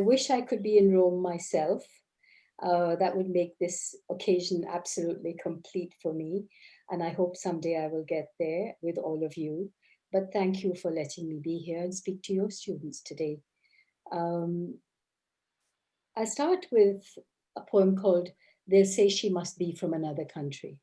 wish I could be in Rome myself. That would make this occasion absolutely complete for me. And I hope someday I will get there with all of you. But thank you for letting me be here and speak to your students today. I start with a poem called They'll Say She Must Be from Another Country.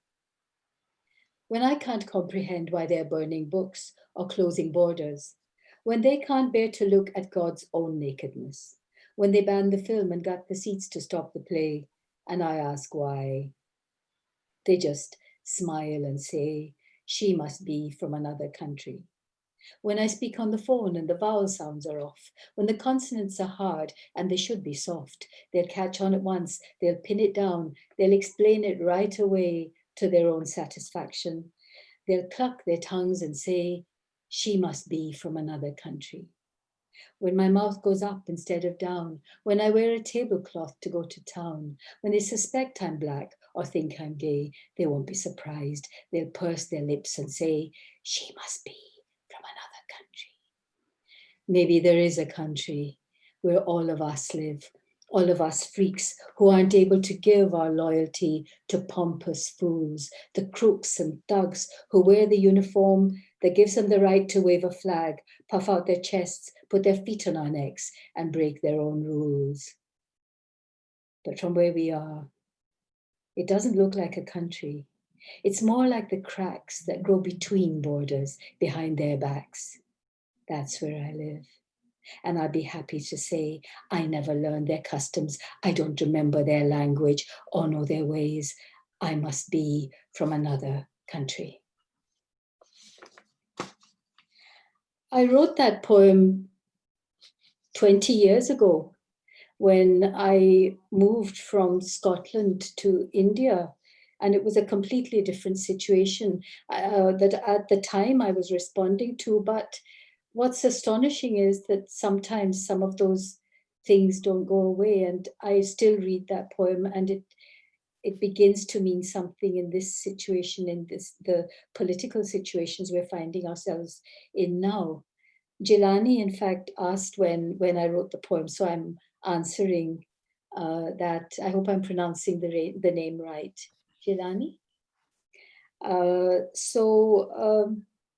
When I can't comprehend why they're burning books or closing borders, when they can't bear to look at God's own nakedness, when they banned the film and got the seats to stop the play, and I ask why, they just smile and say, she must be from another country. When I speak on the phone and the vowel sounds are off, when the consonants are hard and they should be soft, they'll catch on at once, they'll pin it down, they'll explain it right away to their own satisfaction. They'll cluck their tongues and say, she must be from another country. When my mouth goes up instead of down, when I wear a tablecloth to go to town, when they suspect I'm black or think I'm gay, they won't be surprised. They'll purse their lips and say, she must be from another country. Maybe there is a country where all of us live, all of us freaks who aren't able to give our loyalty to pompous fools, the crooks and thugs who wear the uniform that gives them the right to wave a flag, puff out their chests, put their feet on our necks, and break their own rules. But from where we are, it doesn't look like a country. It's more like the cracks that grow between borders behind their backs. That's where I live. And I'll be happy to say, I never learned their customs. I don't remember their language or know their ways. I must be from another country. I wrote that poem 20 years ago when I moved from Scotland to India. And it was a completely different situation that at the time I was responding to. But what's astonishing is that sometimes some of those things don't go away. And I still read that poem and it begins to mean something in this situation, in the political situations we're finding ourselves in now. Jilani, in fact, asked when I wrote the poem, so I'm answering that. I hope I'm pronouncing the name right. Jilani?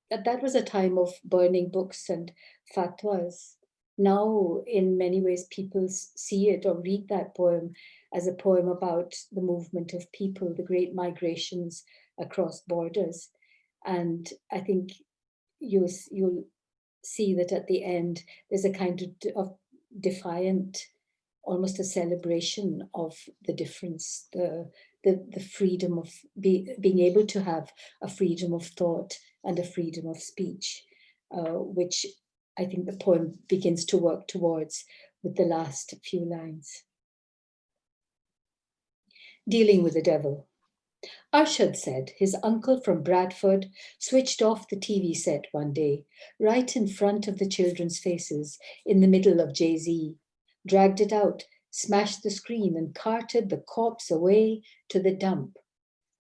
That was a time of burning books and fatwas. Now, in many ways, people see it or read that poem as a poem about the movement of people, the great migrations across borders. And I think you'll see that at the end, there's a kind of defiant, almost a celebration of the difference, the freedom of being able to have a freedom of thought and a freedom of speech, which I think the poem begins to work towards with the last few lines. Dealing with the devil. Arshad said his uncle from Bradford switched off the TV set one day, right in front of the children's faces, in the middle of Jay-Z, dragged it out, smashed the screen and carted the corpse away to the dump,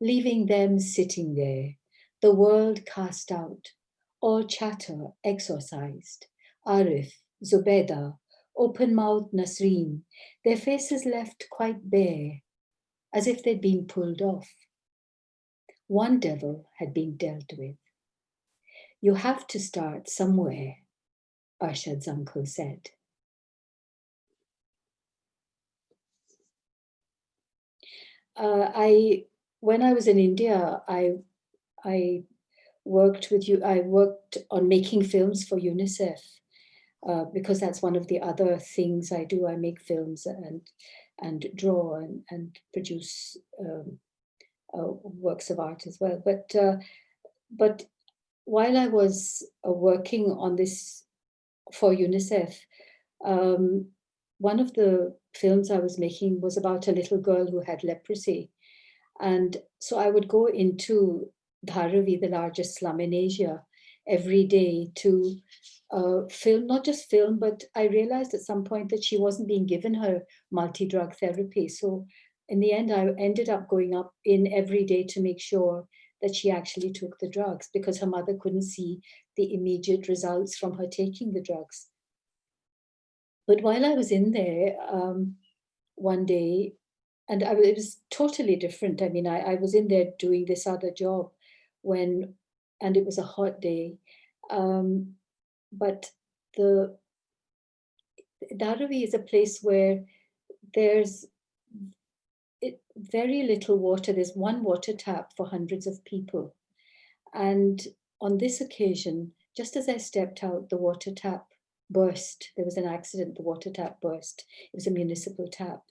leaving them sitting there, the world cast out, all chatter exorcised. Arif, Zubeda, open-mouthed Nasreen, their faces left quite bare, as if they'd been pulled off. One devil had been dealt with. You have to start somewhere, Arshad's uncle said. When I was in India, I worked on making films for UNICEF because that's one of the other things I do. I make films and draw and produce works of art as well. But while I was working on this for UNICEF, one of the films I was making was about a little girl who had leprosy. And so I would go into Dharavi, the largest slum in Asia, every day to film, not just film, but I realized at some point that she wasn't being given her multi-drug therapy. So in the end, I ended up going up in every day to make sure that she actually took the drugs because her mother couldn't see the immediate results from her taking the drugs. But while I was in there one day, and it was totally different. I mean, I was in there doing this other job when, and it was a hot day. Um, but the Dharavi is a place where there's very little water. There's one water tap for hundreds of people. And on this occasion, just as I stepped out, the water tap burst. There was an accident, the water tap burst. It was a municipal tap.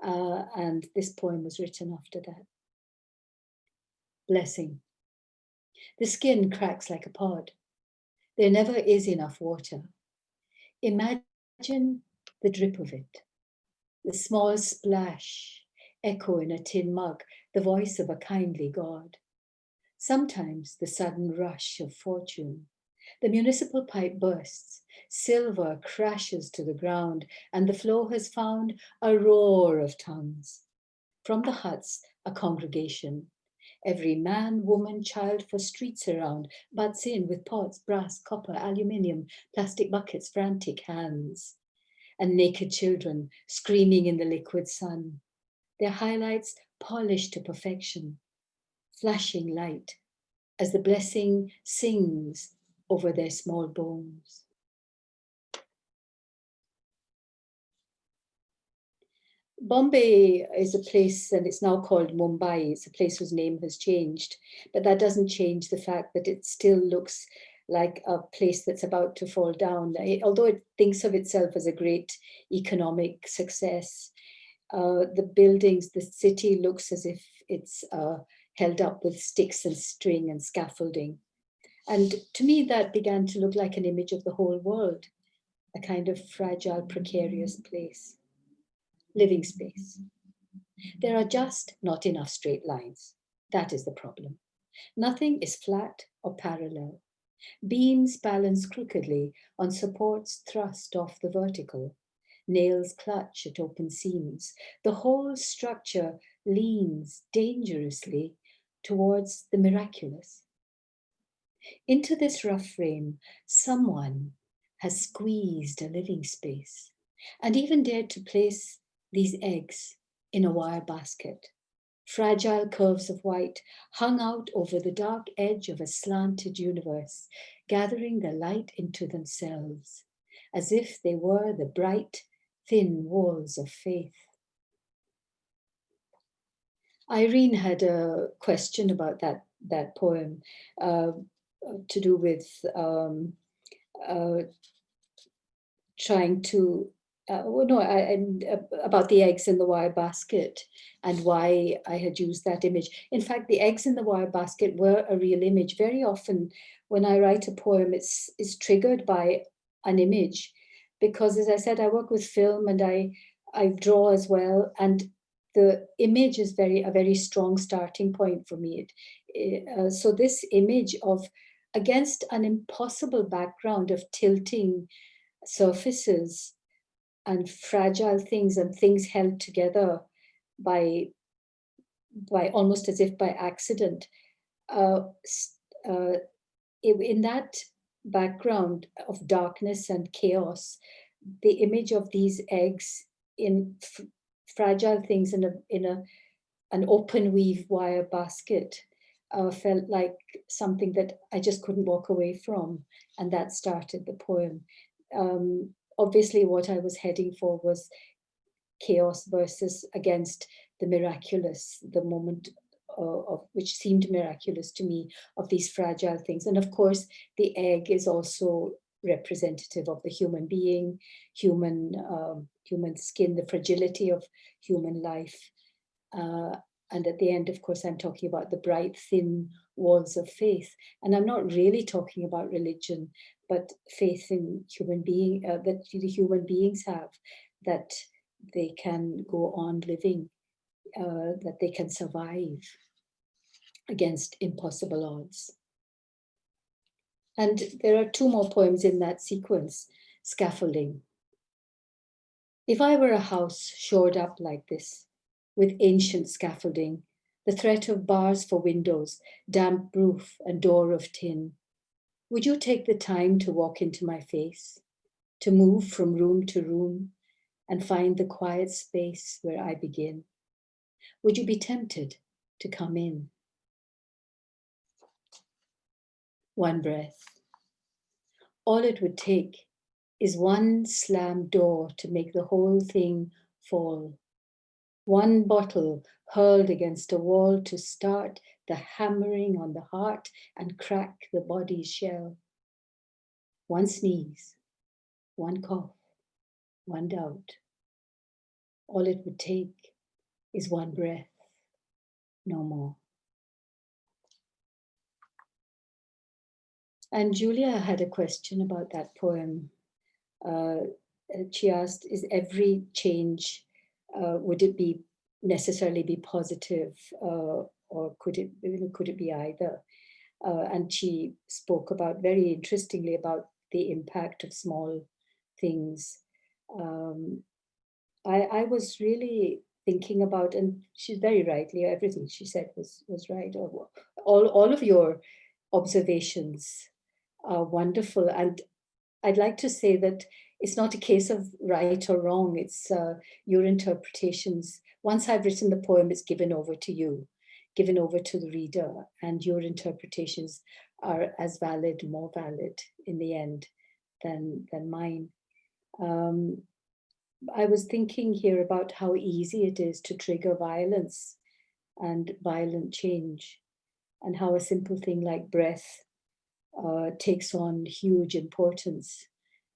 And this poem was written after that. Blessing. The skin cracks like a pod. There never is enough water. Imagine the drip of it, the small splash, echo in a tin mug, the voice of a kindly God. Sometimes the sudden rush of fortune. The municipal pipe bursts, silver crashes to the ground, and the flow has found a roar of tongues. From the huts, a congregation. Every man, woman, child for streets around butts in with pots, brass, copper, aluminium, plastic buckets, frantic hands. And naked children screaming in the liquid sun. Their highlights polished to perfection, flashing light as the blessing sings over their small bones. Bombay is a place, and it's now called Mumbai. It's a place whose name has changed, but that doesn't change the fact that it still looks like a place that's about to fall down. Although it thinks of itself as a great economic success, the buildings, the city looks as if it's held up with sticks and string and scaffolding. And to me, that began to look like an image of the whole world, a kind of fragile, precarious place, living space. There are just not enough straight lines. That is the problem. Nothing is flat or parallel. Beams balance crookedly on supports thrust off the vertical. Nails clutch at open seams. The whole structure leans dangerously towards the miraculous. Into this rough frame, someone has squeezed a living space and even dared to place these eggs in a wire basket. Fragile curves of white hung out over the dark edge of a slanted universe, gathering the light into themselves, as if they were the bright, thin walls of faith. Irene had a question about that poem to do with uh, trying to about the eggs in the wire basket and why I had used that image. In fact, the eggs in the wire basket were a real image. Very often when I write a poem, it's triggered by an image because, as I said, I work with film and I draw as well, and the image is a very strong starting point for me. So this image of, against an impossible background of tilting surfaces and fragile things and things held together by almost as if by accident. Uh, uh, in that background of darkness and chaos, the image of these eggs in fragile things in an open weave wire basket felt like something that I just couldn't walk away from, and that started the poem. Obviously, what I was heading for was chaos versus against the miraculous, the moment of which seemed miraculous to me, of these fragile things. And of course, the egg is also representative of the human being, human skin, the fragility of human life. And at the end, of course, I'm talking about the bright, thin walls of faith. And I'm not really talking about religion, but faith in human being that the human beings have, that they can go on living, that they can survive against impossible odds. And there are two more poems in that sequence, Scaffolding. If I were a house shored up like this, with ancient scaffolding, the threat of bars for windows, damp roof and door of tin, would you take the time to walk into my face? to move from room to room and find the quiet space where I begin? Would you be tempted to come in? One breath. All it would take is one slammed door to make the whole thing fall. One bottle hurled against a wall to start the hammering on the heart and crack the body's shell. One sneeze, one cough, one doubt. All it would take is one breath, no more. And Julia had a question about that poem. She asked, is every change, would it be necessarily be positive, or could it be either? And she spoke about, very interestingly, about the impact of small things. I was really thinking about, and she's very rightly, everything she said was right. All of your observations are wonderful. And I'd like to say that it's not a case of right or wrong. It's your interpretations. Once I've written the poem, it's given over to you, given over to the reader, and your interpretations are as valid, more valid in the end than mine. I was thinking here about how easy it is to trigger violence and violent change, and how a simple thing like breath takes on huge importance.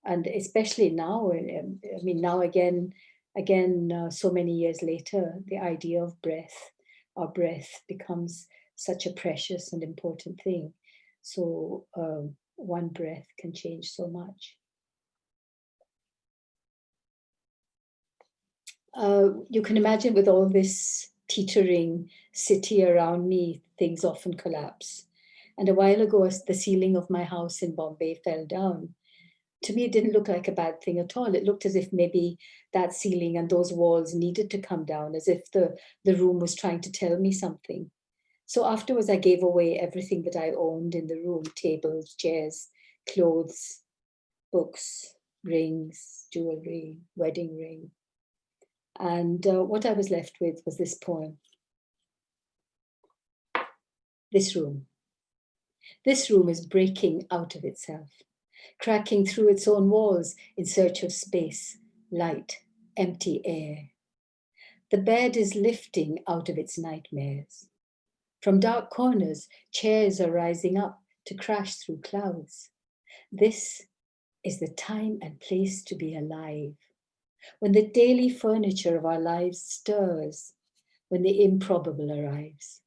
And especially now, I mean, now again, so many years later, the idea of breath, our breath, becomes such a precious and important thing. So one breath can change so much. You can imagine, with all this teetering city around me, things often collapse. And a while ago, as the ceiling of my house in Bombay fell down, to me, it didn't look like a bad thing at all. It looked as if maybe that ceiling and those walls needed to come down, as if the room was trying to tell me something. So afterwards, I gave away everything that I owned in the room: tables, chairs, clothes, books, rings, jewelry, wedding ring. And what I was left with was this poem. This room. This room is breaking out of itself, cracking through its own walls in search of space, light, empty air. The bed is lifting out of its nightmares. From dark corners, chairs are rising up to crash through clouds. This is the time and place to be alive, when the daily furniture of our lives stirs, when the improbable arrives.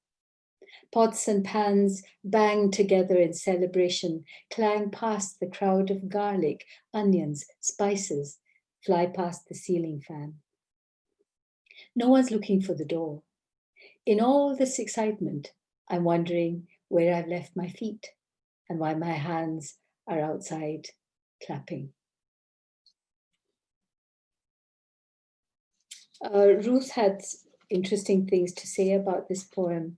Pots and pans bang together in celebration, clang past the crowd of garlic, onions, spices, fly past the ceiling fan. No one's looking for the door. In all this excitement, I'm wondering where I've left my feet and why my hands are outside clapping. Ruth had interesting things to say about this poem.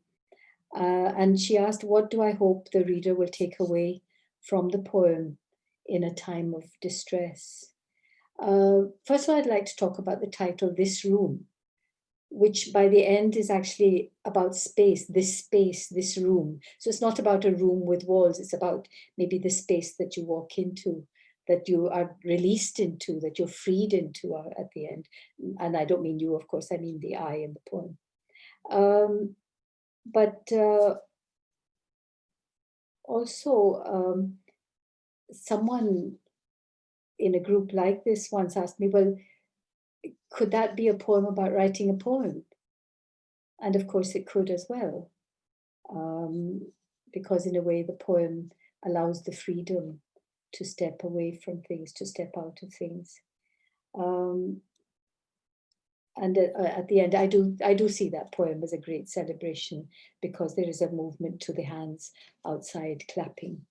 And she asked, what do I hope the reader will take away from the poem in a time of distress? First of all, I'd like to talk about the title, This Room, which by the end is actually about space, this room. So it's not about a room with walls, it's about maybe the space that you walk into, that you are released into, that you're freed into at the end. And I don't mean you, of course, I mean the I in the poem. But also, someone in a group like this once asked me, well, could that be a poem about writing a poem? And of course it could as well, because in a way the poem allows the freedom to step away from things, to step out of things. And at the end, I do see that poem as a great celebration, because there is a movement to the hands outside clapping.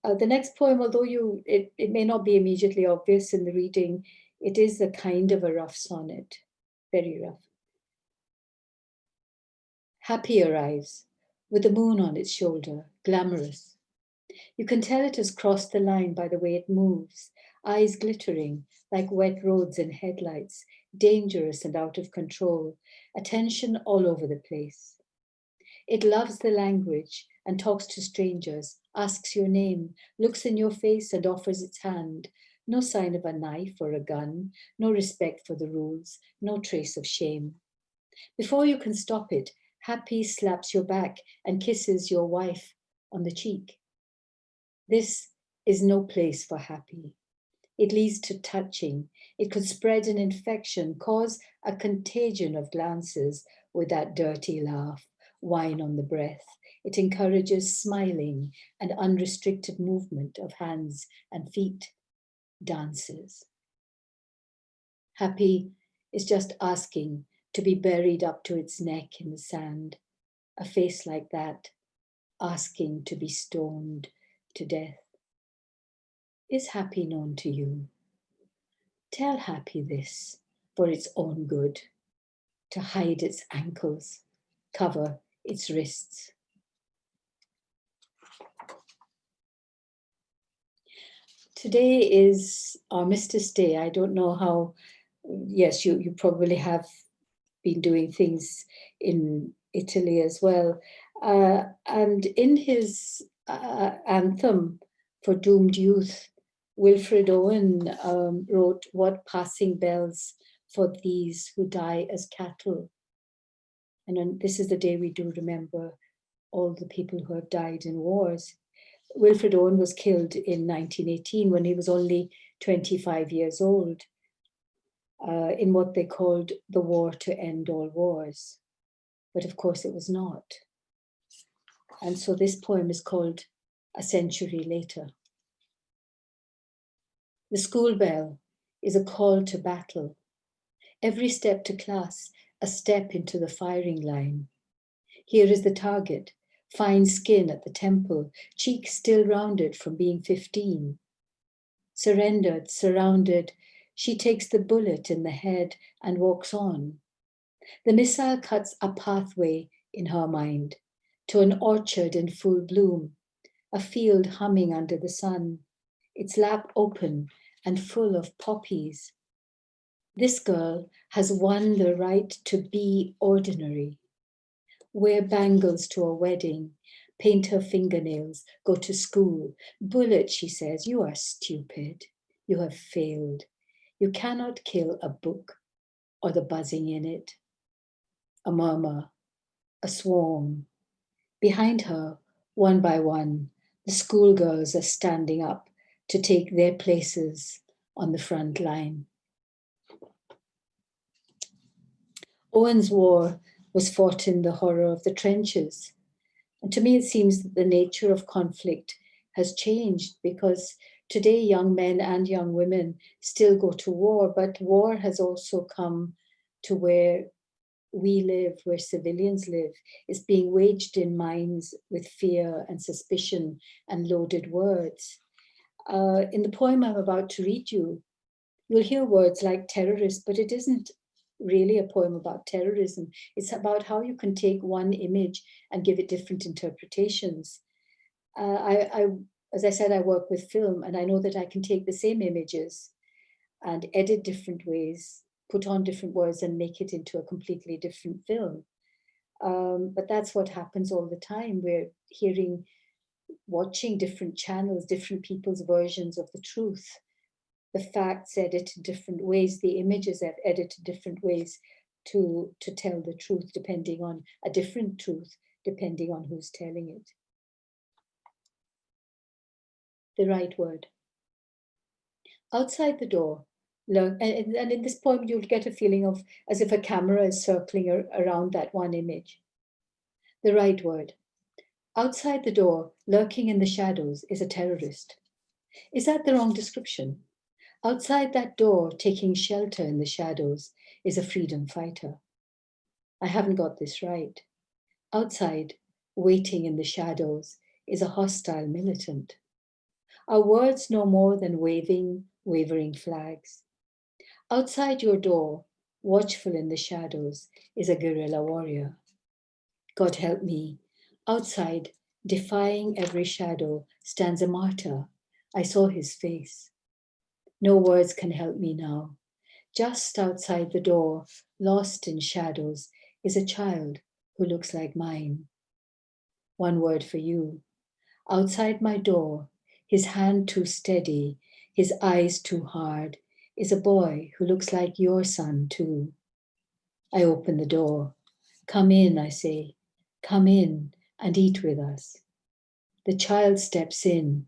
The next poem, although it may not be immediately obvious in the reading, it is a kind of a rough sonnet, very rough. Happy arrives with the moon on its shoulder, glamorous. You can tell it has crossed the line by the way it moves, eyes glittering like wet roads in headlights, dangerous and out of control, attention all over the place. It loves the language and talks to strangers, asks your name, looks in your face and offers its hand. No sign of a knife or a gun, no respect for the rules, no trace of shame. Before you can stop it, Happy slaps your back and kisses your wife on the cheek. This is no place for Happy. It leads to touching. It could spread an infection, cause a contagion of glances with that dirty laugh, wine on the breath. It encourages smiling and unrestricted movement of hands and feet, dances. Happy is just asking to be buried up to its neck in the sand. A face like that, asking to be stoned to death. Is Happy known to you? Tell Happy this for its own good, to hide its ankles, cover its wrists. Today is Armistice Day. I don't know how, yes, you probably have been doing things in Italy as well. And in his anthem for doomed youth, Wilfred Owen wrote, "What passing bells for these who die as cattle." And this is the day we do remember all the people who have died in wars. Wilfred Owen was killed in 1918 when he was only 25 years old in what they called the war to end all wars. But of course it was not. And so this poem is called A Century Later. The school bell is a call to battle. Every step to class, a step into the firing line. Here is the target, fine skin at the temple, cheeks still rounded from being 15. Surrendered, surrounded, she takes the bullet in the head and walks on. The missile cuts a pathway in her mind to an orchard in full bloom, a field humming under the sun, its lap open and full of poppies. This girl has won the right to be ordinary. Wear bangles to a wedding, paint her fingernails, go to school. Bullet, she says, you are stupid. You have failed. You cannot kill a book or the buzzing in it. A murmur, a swarm. Behind her, one by one, the schoolgirls are standing up to take their places on the front line. Owen's war was fought in the horror of the trenches. And to me, it seems that the nature of conflict has changed because today young men and young women still go to war, but war has also come to where we live, where civilians live. It's being waged in minds with fear and suspicion and loaded words. In the poem I'm about to read you, you'll hear words like terrorist, but it isn't really a poem about terrorism. It's about how you can take one image and give it different interpretations. As I said, I work with film, and I know that I can take the same images and edit different ways, put on different words, and make it into a completely different film. But that's what happens all the time. We're watching different channels, different people's versions of the truth. The facts edited different ways, the images are edited different ways to tell the truth, depending on a different truth, depending on who's telling it. The right word. Outside the door, and in this poem, you'll get a feeling of as if a camera is circling around that one image. The right word. Outside the door, lurking in the shadows, is a terrorist. Is that the wrong description? Outside that door, taking shelter in the shadows, is a freedom fighter. I haven't got this right. Outside, waiting in the shadows, is a hostile militant. Are words no more than wavering flags? Outside your door, watchful in the shadows, is a guerrilla warrior. God help me. Outside, Defying every shadow stands a martyr. I saw his face. No words can help me now. Just outside the door, lost in shadows, is a child who looks like mine. One word for you. Outside my door, his hand too steady, his eyes too hard, is a boy who looks like your son too. I open the door. Come in, I say. Come in and eat with us. The child steps in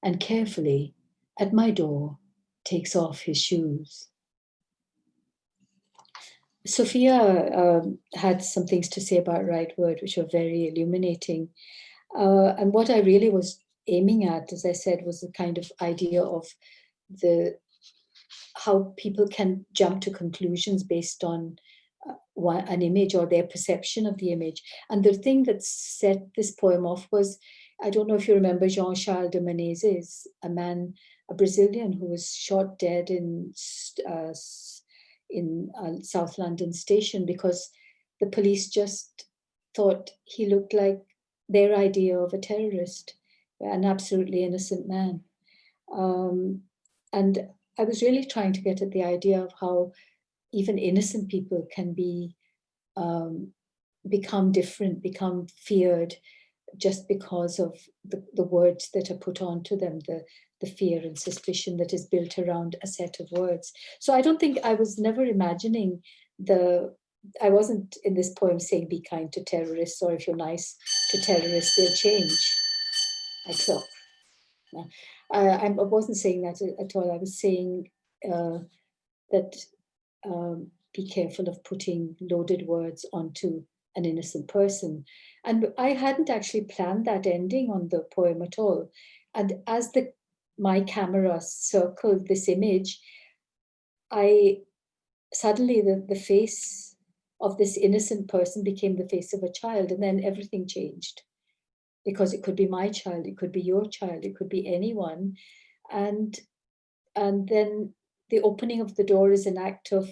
and carefully, at my door, takes off his shoes. Sophia had some things to say about right word, which were very illuminating. And what I really was aiming at, as I said, was the kind of idea of the how people can jump to conclusions based on an image or their perception of the image. And the thing that set this poem off was, I don't know if you remember Jean-Charles de Menezes, a Brazilian who was shot dead in South London station because the police just thought he looked like their idea of a terrorist, an absolutely innocent man. And I was really trying to get at the idea of how even innocent people can become different, become feared, just because of the words that are put onto them, the fear and suspicion that is built around a set of words. So I don't think I was never imagining I wasn't in this poem saying be kind to terrorists, or if you're nice to terrorists, they'll change. I clock. I wasn't saying that at all. I was saying that be careful of putting loaded words onto an innocent person. And I hadn't actually planned that ending on the poem at all. And as my camera circled this image, I suddenly the face of this innocent person became the face of a child, and then everything changed. Because it could be my child, it could be your child, it could be anyone. And then the opening of the door is an act of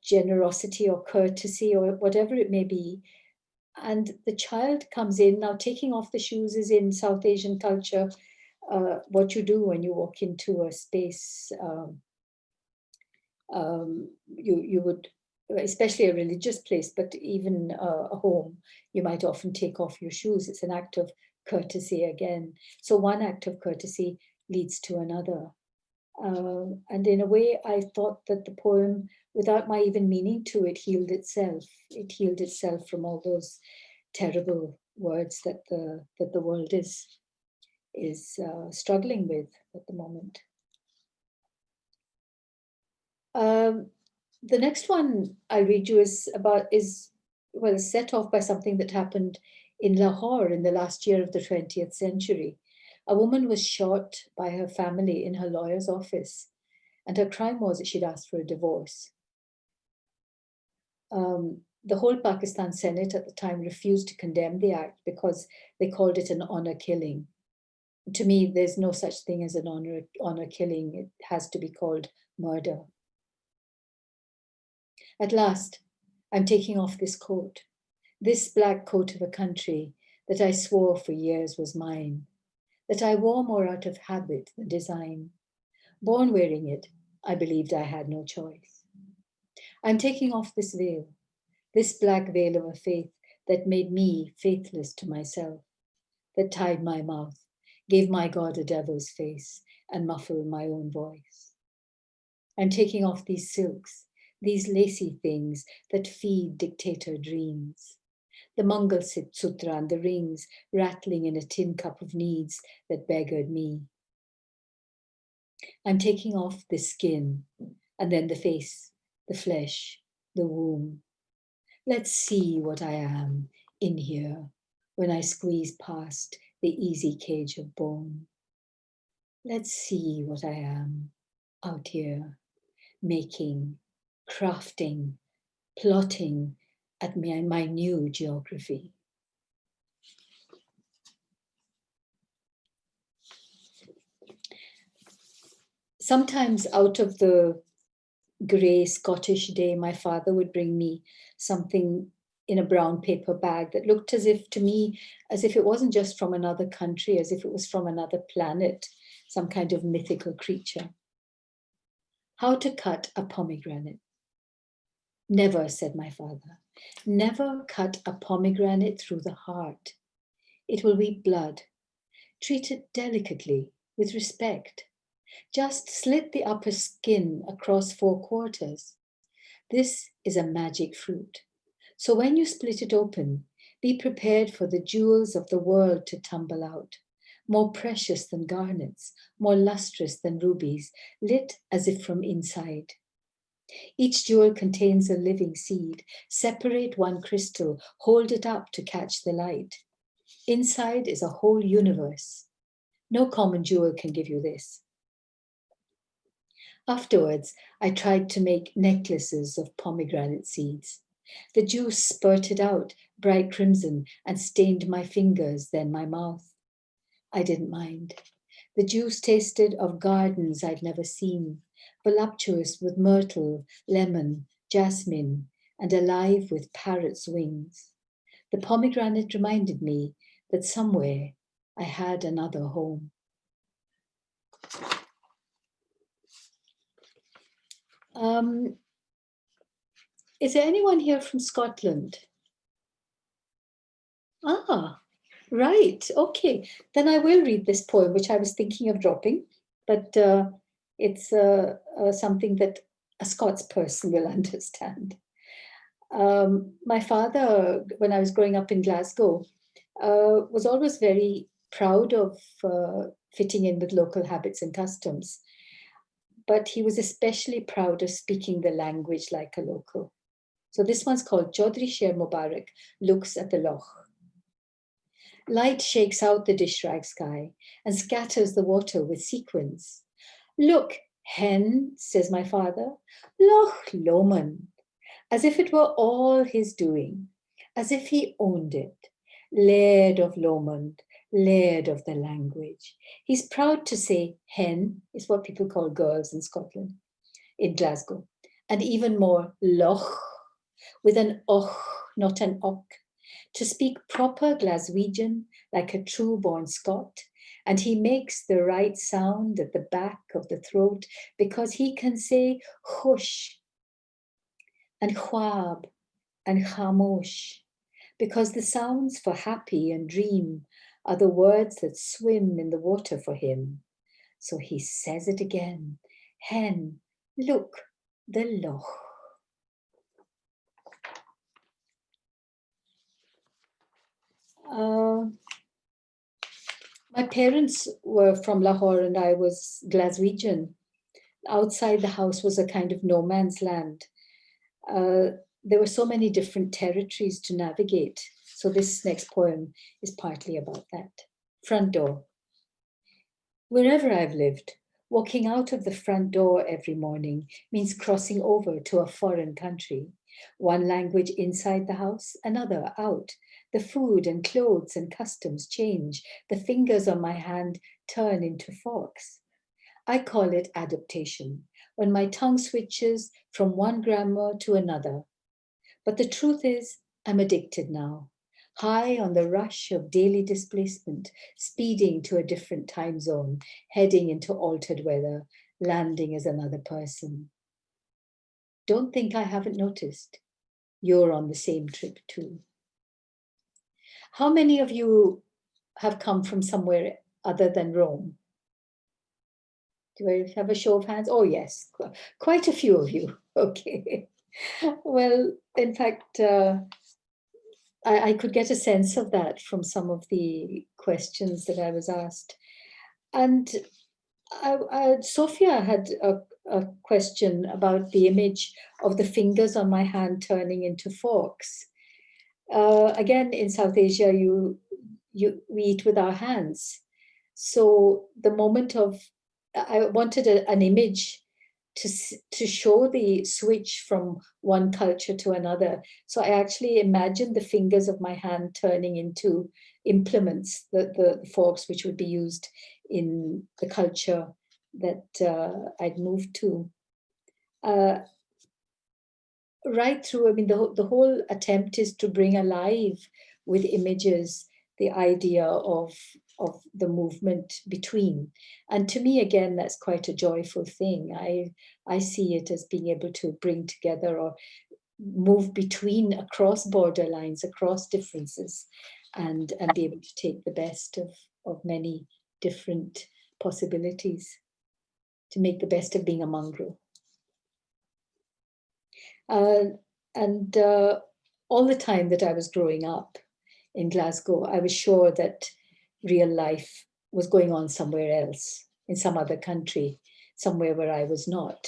generosity or courtesy or whatever it may be. And the child comes in. Now, taking off the shoes is in South Asian culture what you do when you walk into a space. You would, especially a religious place, but even a home, you might often take off your shoes. It's an act of courtesy again. So one act of courtesy leads to another. And in a way, I thought that the poem, without my even meaning to, it healed itself. It healed itself from all those terrible words that the world is struggling with at the moment. The next one I read you is set off by something that happened in Lahore in the last year of the 20th century. A woman was shot by her family in her lawyer's office, and her crime was that she'd asked for a divorce. The whole Pakistan Senate at the time refused to condemn the act because they called it an honor killing. To me, there's no such thing as an honor killing. It has to be called murder. At last, I'm taking off this coat, this black coat of a country that I swore for years was mine, that I wore more out of habit than design. Born wearing it, I believed I had no choice. I'm taking off this veil, this black veil of a faith that made me faithless to myself, that tied my mouth, gave my God a devil's face, and muffled my own voice. I'm taking off these silks, these lacy things that feed dictator dreams. The Mangal Sutra and the rings rattling in a tin cup of needs that beggared me. I'm taking off the skin, and then the face, the flesh, the womb. Let's see what I am in here when I squeeze past the easy cage of bone. Let's see what I am out here, making, crafting, plotting at my new geography. Sometimes out of the grey Scottish day, my father would bring me something in a brown paper bag that looked as if, to me, as if it wasn't just from another country, as if it was from another planet, some kind of mythical creature. How to cut a pomegranate. Never, said my father, never cut a pomegranate through the heart. It will weep blood. Treat it delicately, with respect. Just slit the upper skin across 4 quarters. This is a magic fruit. So when you split it open, be prepared for the jewels of the world to tumble out, more precious than garnets, more lustrous than rubies, lit as if from inside. Each jewel contains a living seed. Separate one crystal, hold it up to catch the light. Inside is a whole universe. No common jewel can give you this. Afterwards, I tried to make necklaces of pomegranate seeds. The juice spurted out, bright crimson, and stained my fingers, then my mouth. I didn't mind. The juice tasted of gardens I'd never seen, voluptuous with myrtle, lemon, jasmine, and alive with parrot's wings. The pomegranate reminded me that somewhere I had another home. Is there anyone here from Scotland? Ah, right. Okay. Then I will read this poem, which I was thinking of dropping, but it's something that a Scots person will understand. My father, when I was growing up in Glasgow, was always very proud of fitting in with local habits and customs. But he was especially proud of speaking the language like a local. So this one's called Chaudhry Sher Mubarak Looks at the Loch. Light shakes out the dish rag sky and scatters the water with sequins. Look, hen, says my father, Loch Lomond, as if it were all his doing, as if he owned it. Laird of Lomond, laird of the language. He's proud to say hen is what people call girls in Scotland, in Glasgow, and even more loch, with an och, not an och, to speak proper Glaswegian like a true-born Scot, and he makes the right sound at the back of the throat because he can say chush and chwab and chamosh, because the sounds for happy and dream are the words that swim in the water for him. So he says it again, hen, look, the loch. My parents were from Lahore and I was Glaswegian. Outside the house was a kind of no man's land. There were so many different territories to navigate. So this next poem is partly about that. Front door. Wherever I've lived, walking out of the front door every morning means crossing over to a foreign country. One language inside the house, another out. The food and clothes and customs change. The fingers on my hand turn into forks. I call it adaptation, when my tongue switches from one grammar to another. But the truth is, I'm addicted now. High on the rush of daily displacement, speeding to a different time zone, heading into altered weather, landing as another person. Don't think I haven't noticed. You're on the same trip too. How many of you have come from somewhere other than Rome? Do I have a show of hands? Oh, yes, quite a few of you. Okay. Well, in fact, I could get a sense of that from some of the questions that I was asked. And Sophia had a question about the image of the fingers on my hand turning into forks. Again, in South Asia, we eat with our hands. So the moment of, I wanted an image to show the switch from one culture to another. So I actually imagined the fingers of my hand turning into implements, the forks which would be used in the culture that I'd moved to. right through, I mean, the whole attempt is to bring alive with images the idea of the movement between. And to me, again, that's quite a joyful thing. I see it as being able to bring together or move between, across border lines, across differences, and be able to take the best of many different possibilities, to make the best of being a mongrel. And all the time that I was growing up in Glasgow, I was sure that real life was going on somewhere else, in some other country, somewhere where I was not.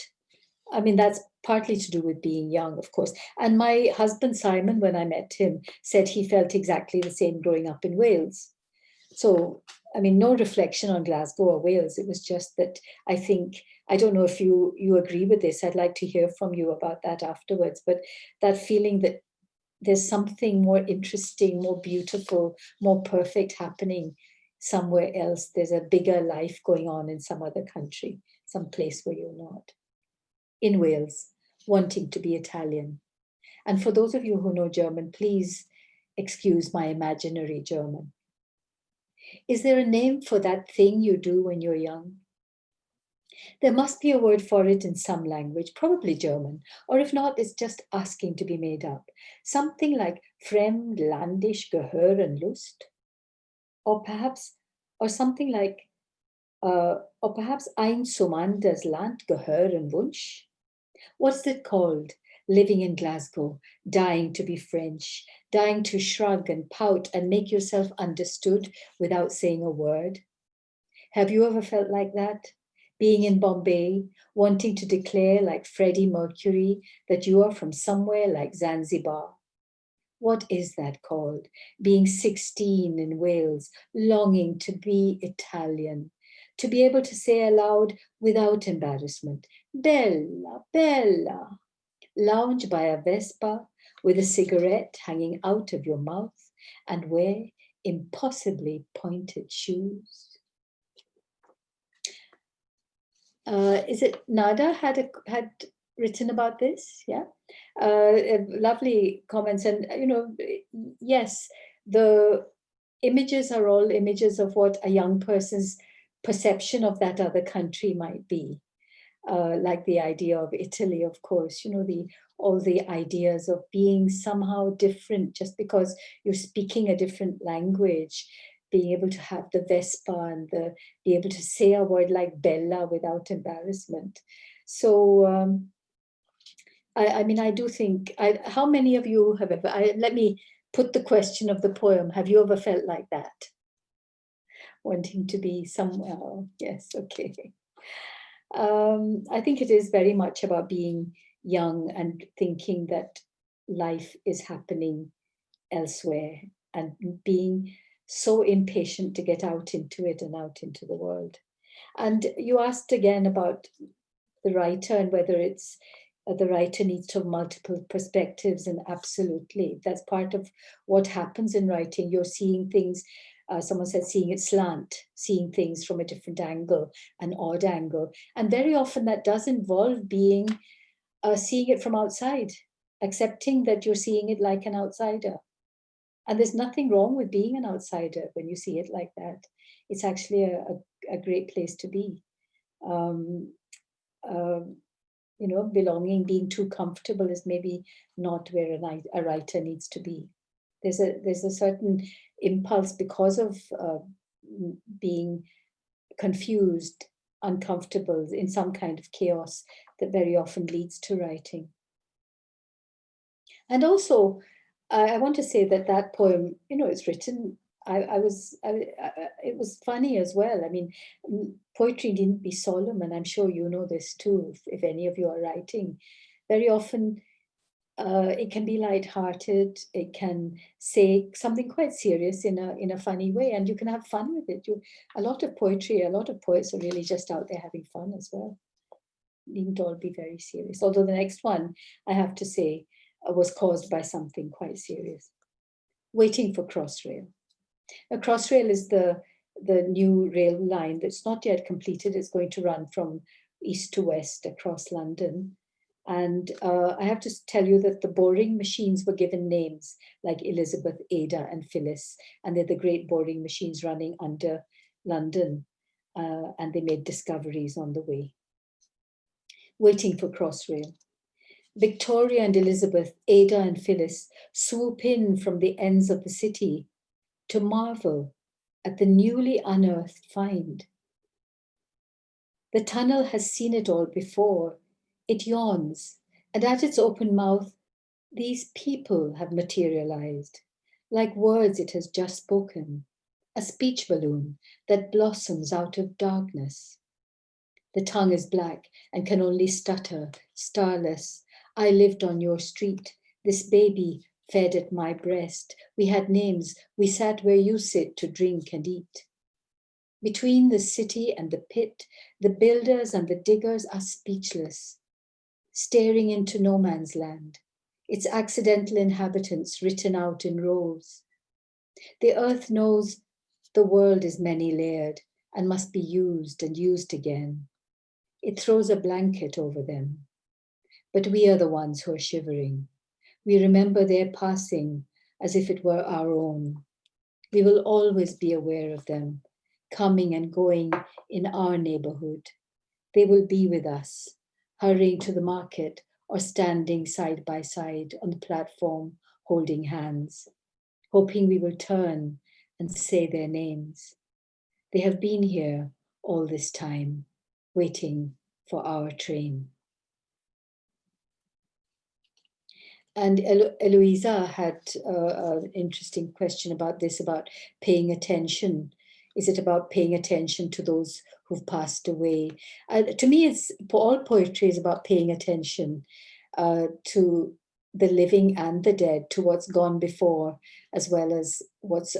I mean, that's partly to do with being young, of course. And my husband, Simon, when I met him, said he felt exactly the same growing up in Wales. So, I mean, no reflection on Glasgow or Wales. It was just that I think, I don't know if you agree with this. I'd like to hear from you about that afterwards. But that feeling that there's something more interesting, more beautiful, more perfect happening somewhere else. There's a bigger life going on in some other country, some place where you're not. In Wales, wanting to be Italian. And for those of you who know German, please excuse my imaginary German. Is there a name for that thing you do when you're young? There must be a word for it in some language, probably German, or if not, it's just asking to be made up. Something like Fremdlandisch Gehören Lust, or perhaps, or something like, or perhaps Ein zum anders Land Gehören Wunsch. What's it called? Living in Glasgow, dying to be French, dying to shrug and pout and make yourself understood without saying a word. Have you ever felt like that? Being in Bombay, wanting to declare like Freddie Mercury that you are from somewhere like Zanzibar. What is that called? Being 16 in Wales, longing to be Italian, to be able to say aloud without embarrassment, Bella, Bella. Lounge by a Vespa with a cigarette hanging out of your mouth and wear impossibly pointed shoes. Is it Nada had written about this? Yeah, lovely comments. And yes, the images are all images of what a young person's perception of that other country might be. Like the idea of Italy, of course, all the ideas of being somehow different just because you're speaking a different language, being able to have the Vespa and be able to say a word like Bella without embarrassment. So I mean, I do think, how many of you have ever, let me put the question of the poem, have you ever felt like that? Wanting to be somewhere, yes, okay. I think it is very much about being young and thinking that life is happening elsewhere and being so impatient to get out into it and out into the world. And you asked again about the writer and whether it's the writer needs to have multiple perspectives, and absolutely, that's part of what happens in writing. You're seeing things, someone said seeing it slant, seeing things from a different angle, an odd angle. And very often that does involve being, seeing it from outside, accepting that you're seeing it like an outsider. And there's nothing wrong with being an outsider when you see it like that. It's actually a great place to be. Um, belonging, being too comfortable is maybe not where a writer needs to be. There's a certain impulse because of being confused, uncomfortable, in some kind of chaos that very often leads to writing. And also, I want to say that poem, it's written. It was funny as well. I mean, poetry needn't be solemn, and I'm sure you know this too. If any of you are writing, very often it can be light-hearted. It can say something quite serious in a funny way, and you can have fun with it. A lot of poetry, a lot of poets are really just out there having fun as well. Needn't all be very serious. Although the next one, I have to say, was caused by something quite serious. Waiting for Crossrail. A Crossrail is the new rail line that's not yet completed. It's going to run from east to west across London. And I have to tell you that the boring machines were given names like Elizabeth, Ada, and Phyllis, and they're the great boring machines running under London, and they made discoveries on the way. Waiting for Crossrail. Victoria and Elizabeth, Ada and Phyllis swoop in from the ends of the city to marvel at the newly unearthed find. The tunnel has seen it all before. It yawns, and at its open mouth, these people have materialized, like words it has just spoken, a speech balloon that blossoms out of darkness. The tongue is black and can only stutter, starless. I lived on your street. This baby fed at my breast. We had names. We sat where you sit to drink and eat. Between the city and the pit, the builders and the diggers are speechless, staring into no man's land, its accidental inhabitants written out in rows. The earth knows the world is many-layered and must be used and used again. It throws a blanket over them. But we are the ones who are shivering. We remember their passing as if it were our own. We will always be aware of them, coming and going in our neighborhood. They will be with us, hurrying to the market or standing side by side on the platform, holding hands, hoping we will turn and say their names. They have been here all this time, waiting for our train. And Eloisa had an interesting question about this, about paying attention. Is it about paying attention to those who've passed away? To me, it's all poetry is about paying attention to the living and the dead, to what's gone before, as well as what's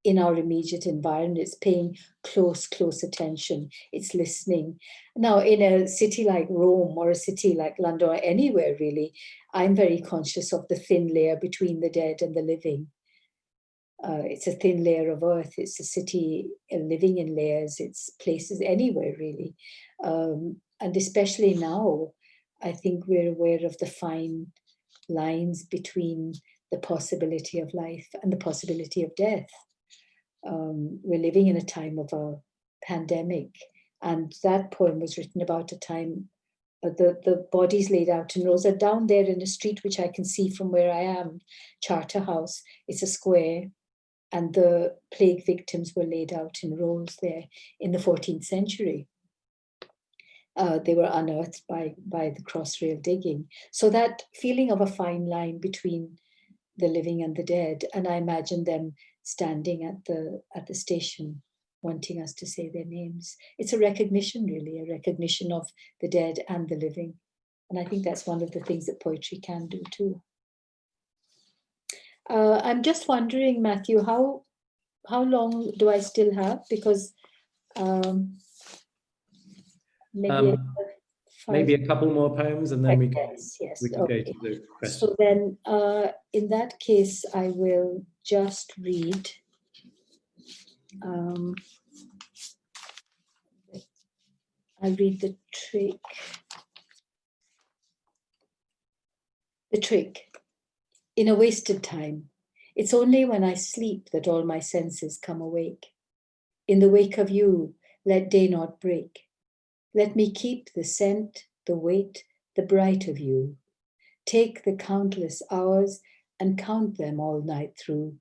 in our immediate environment. It's paying close attention. It's listening. Now, in a city like Rome or a city like London or anywhere really, I'm very conscious of the thin layer between the dead and the living. It's a thin layer of earth. It's a city living in layers. It's places anywhere really. And especially now, I think we're aware of the fine lines between the possibility of life and the possibility of death. We're living in a time of a pandemic, and that poem was written about a time the bodies laid out in rows are down there in a street which I can see from where I am, Charterhouse. It's a square, and the plague victims were laid out in rows there in the 14th century. They were unearthed by the Crossrail digging. So that feeling of a fine line between the living and the dead, and I imagine them standing at the station wanting us to say their names. It's a recognition, really, a recognition of the dead and the living. And I think that's one of the things that poetry can do too. I'm just wondering, Matthew, how long do I still have? Because maybe a couple more poems, and then we can okay. go to the questions. So then, in that case, I will just read. I'll read the trick. The trick. In a wasted time, it's only when I sleep that all my senses come awake. In the wake of you, let day not break. Let me keep the scent, the weight, the bright of you. Take the countless hours and count them all night through,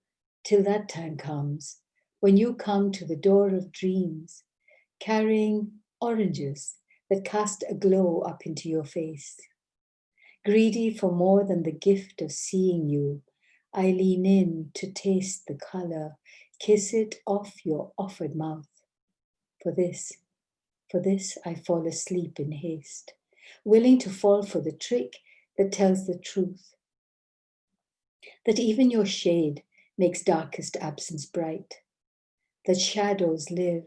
till that time comes, when you come to the door of dreams, carrying oranges that cast a glow up into your face. Greedy for more than the gift of seeing you, I lean in to taste the color, kiss it off your offered mouth. For this I fall asleep in haste, willing to fall for the trick that tells the truth, that even your shade makes darkest absence bright, that shadows live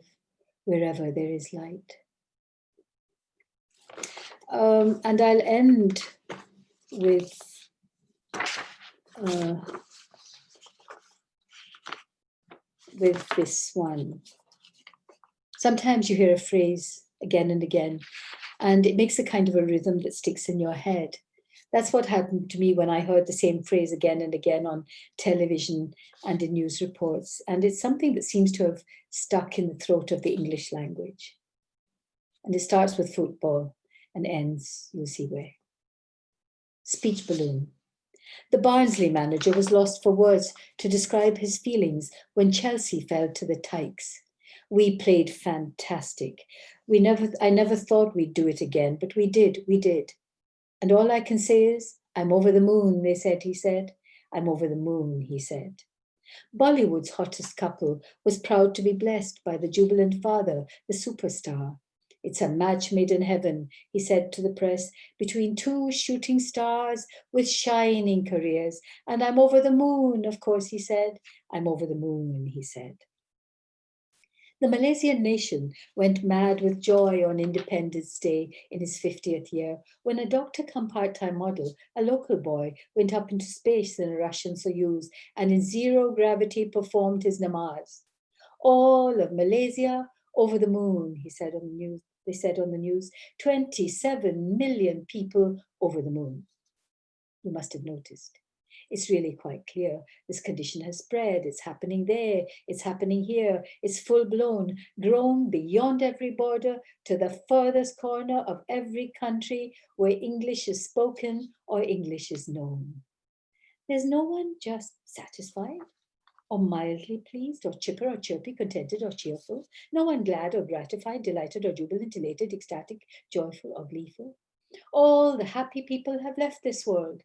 wherever there is light. And I'll end with this one. Sometimes you hear a phrase again and again, And it makes a kind of a rhythm that sticks in your head. That's what happened to me when I heard the same phrase again and again on television and in news reports. And it's something that seems to have stuck in the throat of the English language. And it starts with football and ends, you'll see where. Speech balloon. The Barnsley manager was lost for words to describe his feelings when Chelsea fell to the Tykes. We played fantastic. I never thought we'd do it again, but we did. And all I can say is, I'm over the moon, he said. I'm over the moon, he said. Bollywood's hottest couple was proud to be blessed by the jubilant father, the superstar. It's a match made in heaven, he said to the press, between two shooting stars with shining careers. And I'm over the moon, of course, he said. I'm over the moon, he said. The Malaysian nation went mad with joy on Independence Day in his 50th year when a doctor-come part-time model, a local boy, went up into space in a Russian Soyuz and in zero gravity performed his namaz. All of Malaysia over the moon, he said on the news. They said on the news, 27 million people over the moon. You must have noticed. It's really quite clear. This condition has spread. It's happening there. It's happening here. It's full blown, grown beyond every border to the furthest corner of every country where English is spoken or English is known. There's no one just satisfied or mildly pleased or chipper or chirpy, contented or cheerful. No one glad or gratified, delighted or jubilant, elated, ecstatic, joyful or gleeful. All the happy people have left this world.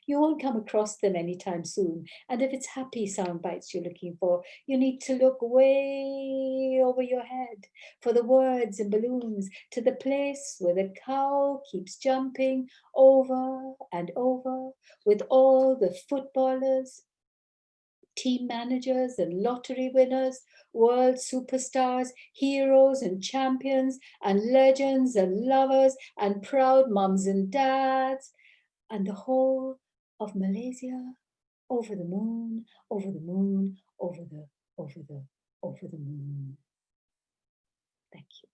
You won't come across them anytime soon. And if it's happy sound bites you're looking for, you need to look way over your head for the words and balloons to the place where the cow keeps jumping over and over with all the footballers, team managers and lottery winners, world superstars, heroes and champions and legends and lovers and proud mums and dads and the whole of Malaysia over the moon, over the moon, over the moon. Thank you.